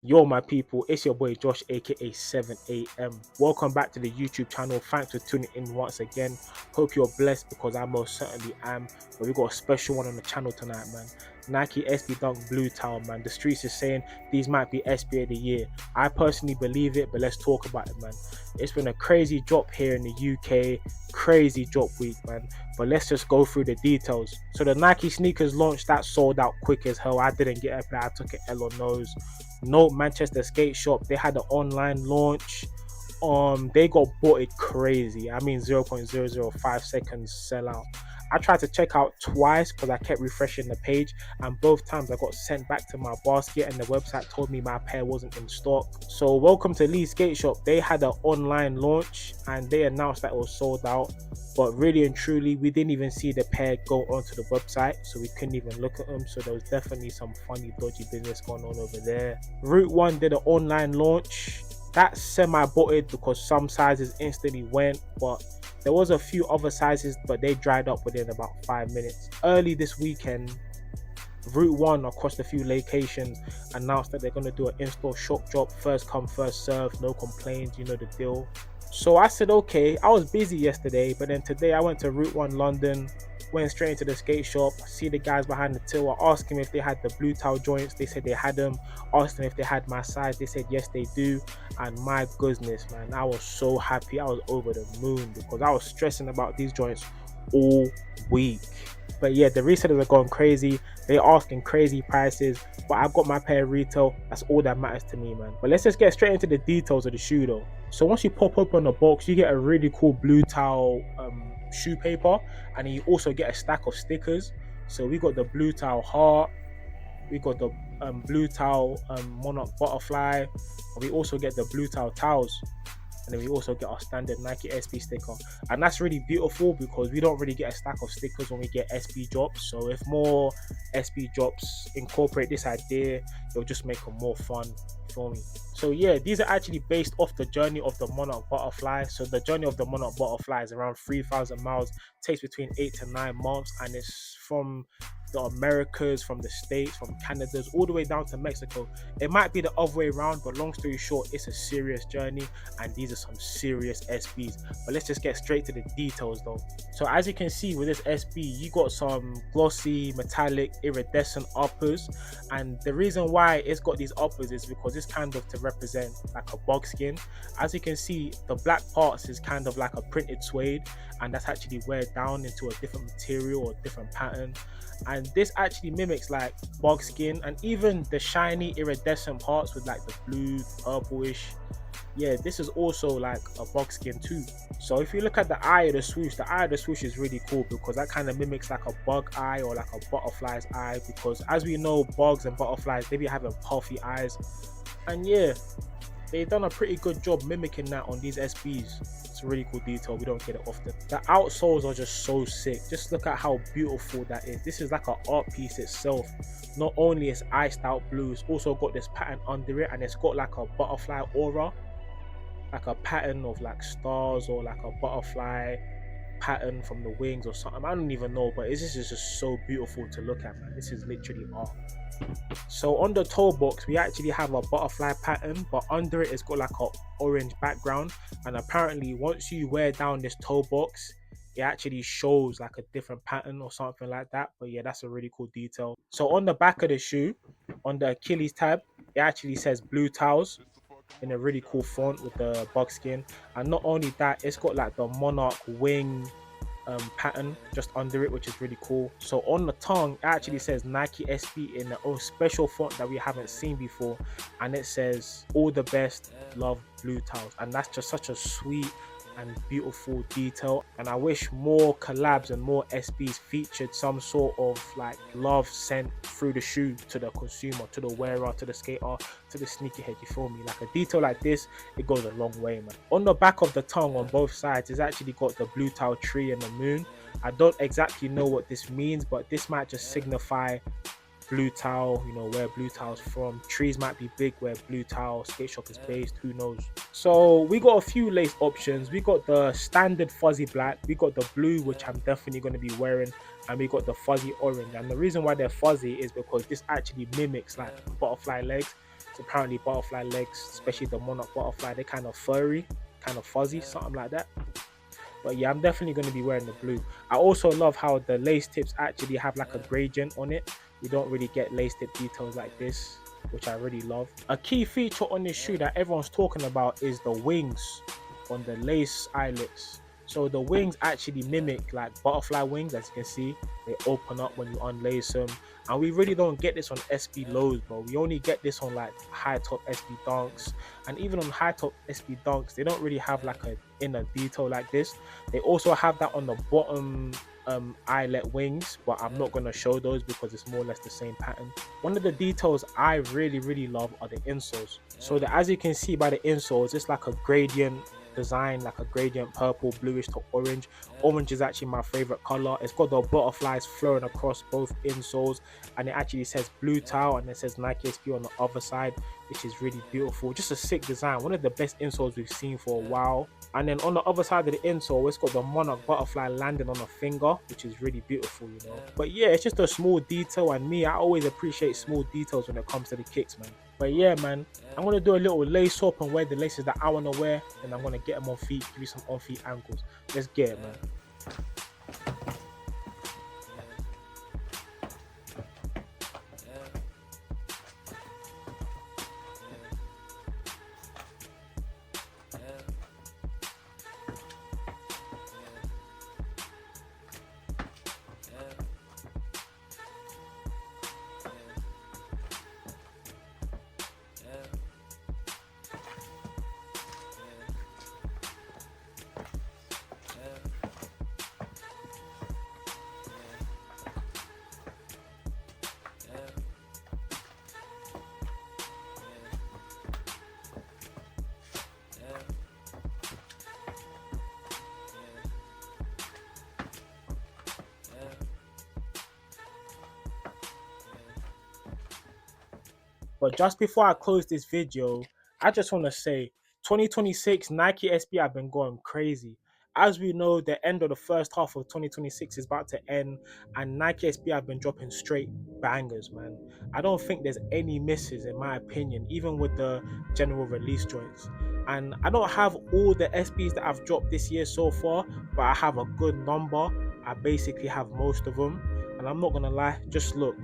Yo, my people, it's your boy Josh, aka 7am. Welcome back to the YouTube channel. Thanks for tuning in once again. Hope you're blessed because I most certainly am. But we got a special one on the channel tonight, man. Nike SB Dunk Bluetile, man. The streets is saying these might be SB of the year. I personally believe it, but let's talk about it, man. It's been a crazy drop here in the UK, crazy drop week, man. But let's just go through the details. So the Nike sneakers launched, that sold out quick as hell. I didn't get a bet. I took an L on those. No, Manchester Skate Shop, they had an online launch. They got bought it crazy. I mean 0.005 seconds sellout. I tried to check out twice because I kept refreshing the page, and both times I got sent back to my basket and the website told me my pair wasn't in stock. So welcome to Lee Skate Shop. They had an online launch and they announced that it was sold out, but really and truly we didn't even see the pair go onto the website, so we couldn't even look at them. So there was definitely some funny dodgy business going on over there. Route 1 did an online launch. That semi-botted because some sizes instantly went, but there was a few other sizes, but they dried up within about 5 minutes. Early this weekend, Route 1 across a few locations announced that they're going to do an in-store shop drop, first come first serve, no complaints, you know the deal. So I said okay. I was busy yesterday, but then today I went to Route 1 London, went straight into the skate shop, see the guys behind the till. I asked them if they had the Bluetile joints, they said they had them. Asked them if they had my size, they said yes they do. And my goodness, man, I was so happy. I was over the moon because I was stressing about these joints all week. But yeah, the resellers are going crazy. They're asking crazy prices, but I've got my pair retail. That's all that matters to me, man. But let's just get straight into the details of the shoe though. So once you pop open the box, you get a really cool Bluetile shoe paper, and you also get a stack of stickers. So we got the Bluetile heart, we got the Bluetile Monarch butterfly, and we also get the Bluetile towels. And then we also get our standard Nike SB sticker, and that's really beautiful because we don't really get a stack of stickers when we get SB drops. So if more SB drops incorporate this idea, it'll just make them more fun for me. So yeah, these are actually based off the journey of the Monarch butterfly. So the journey of the Monarch butterfly is around 3,000 miles, takes between 8 to 9 months, and it's from the Americas, from the States, from Canada's, all the way down to Mexico. It might be the other way around, but long story short, it's a serious journey, and these are some serious SBs. But let's just get straight to the details though. So as you can see with this SB, you got some glossy, metallic, iridescent uppers, and the reason why it's got these uppers is because it's kind of to represent like a bug skin. As you can see, the black parts is kind of like a printed suede, and that's actually wear down into a different material or different pattern. And this actually mimics like bug skin, and even the shiny iridescent parts with like the blue purplish, yeah, this is also like a bug skin too. So if you look at the eye of the swoosh is really cool because that kind of mimics like a bug eye or like a butterfly's eye, because as we know, bugs and butterflies, they be having puffy eyes. And yeah, they've done a pretty good job mimicking that on these SBs. It's a really cool detail. We don't get it often. The outsoles are just so sick. Just look at how beautiful that is. This is like an art piece itself. Not only is iced out blue, it's also got this pattern under it, and it's got like a butterfly aura, like a pattern of like stars or like a butterfly pattern from the wings or something. I don't even know, but this is just so beautiful to look at, man. This is literally art. So on the toe box, we actually have a butterfly pattern, but under it, it's got like a orange background. And apparently, once you wear down this toe box, it actually shows like a different pattern or something like that. But yeah, that's a really cool detail. So on the back of the shoe, on the Achilles tab, it actually says Bluetiles in a really cool font with the buckskin. And not only that, it's got like the Monarch wing pattern just under it, which is really cool. So on the tongue, it actually says Nike SB in their own special font that we haven't seen before, and it says all the best, love, Bluetiles. And that's just such a sweet and beautiful detail, and I wish more collabs and more SBs featured some sort of like love sent through the shoe to the consumer, to the wearer, to the skater, to the sneakerhead. You feel me? Like a detail like this, it goes a long way, man. On the back of the tongue on both sides, it's actually got the Bluetile tree and the moon. I don't exactly know what this means, but this might just signify Bluetile, you know, where Blutile's from. Trees might be big where Bluetile skate shop is based, who knows. So we got a few lace options. We got the standard fuzzy black, we got the blue, which I'm definitely going to be wearing, and we got the fuzzy orange. And the reason why they're fuzzy is because this actually mimics like butterfly legs. apparently butterfly legs, especially the Monarch butterfly, they're kind of furry, kind of fuzzy, something like that. But yeah, I'm definitely going to be wearing the blue. I also love how the lace tips actually have like a gradient on it. We don't really get lace tip details like this, which I really love. A key feature on this shoe that everyone's talking about is the wings on the lace eyelets. So the wings actually mimic like butterfly wings, as you can see. They open up when you unlace them. And we really don't get this on SB lows, bro. We only get this on like high top SB dunks. And even on high top SB dunks, they don't really have like a inner detail like this. They also have that on the bottom eyelet wings, but I'm not going to show those because it's more or less the same pattern. One of the details I really love are the insoles. So that, as you can see by the insoles, it's like a gradient design, like a gradient purple, bluish to orange. Orange is actually my favorite color. It's got the butterflies flowing across both insoles, and it actually says Bluetile and it says Nike SB on the other side, which is really beautiful. Just a sick design, one of the best insoles we've seen for a while. And then on the other side of the insole, it's got the Monarch butterfly landing on a finger, which is really beautiful, you know. But yeah, it's just a small detail, and me, I always appreciate small details when it comes to the kicks, man. But yeah, man, I'm going to do a little lace up and wear the laces that I want to wear, and I'm going to get them on feet, give you some on feet ankles. Let's get it, man. But just before I close this video, I just want to say 2026 Nike SB have been going crazy. As we know, the end of the first half of 2026 is about to end, and Nike SB have been dropping straight bangers, man. I don't think there's any misses in my opinion, even with the general release joints. And I don't have all the SBs that I've dropped this year so far, but I have a good number. I basically have most of them, and I'm not gonna lie, just look.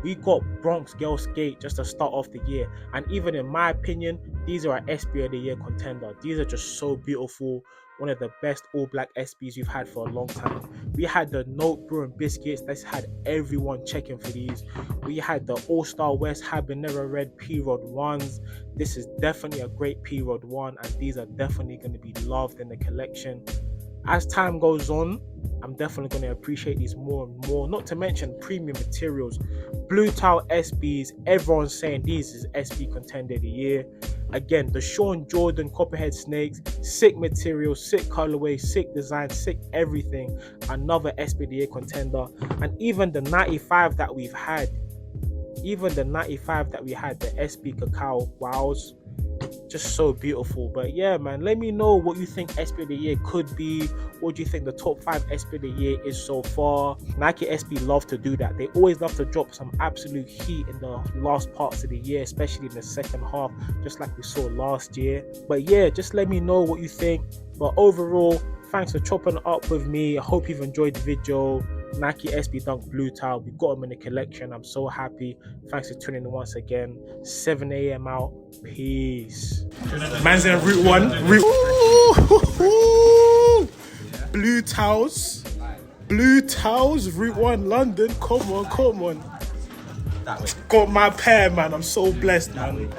We got Bronx Girl Skate just to start off the year, and even in my opinion, these are our SB of the year contender. These are just so beautiful. One of the best all black SBs we've had for a long time. We had the Note Brew and Biscuits. That's had everyone checking for these. We had the All-Star West Habanero Red P-Rod 1s. This is definitely a great P-Rod 1, and these are definitely going to be loved in the collection. As time goes on, I'm definitely going to appreciate these more and more. Not to mention premium materials. Bluetile SBs, everyone's saying these is SB Contender of the year. Again, the Sean Jordan Copperhead Snakes, sick material, sick colorway, sick design, sick everything. Another SB of the year contender. And even the 95 that we've had, the SB Cacao Wows, just so beautiful. But yeah, man, let me know what you think SB of the year could be. What do you think the top 5 SB of the year is so far? Nike SB love to do that. They always love to drop some absolute heat in the last parts of the year, especially in the second half, just like we saw last year. But yeah, just let me know what you think. But overall, thanks for chopping it up with me. I hope you've enjoyed the video. Nike SB Dunk Bluetile, we got them in the collection. I'm so happy. Thanks for tuning in once again. 7 a.m. out. Peace. Man's in Route 1. Bluetiles, Route 1 London. Come on. Got my pair, man. I'm so blessed, man.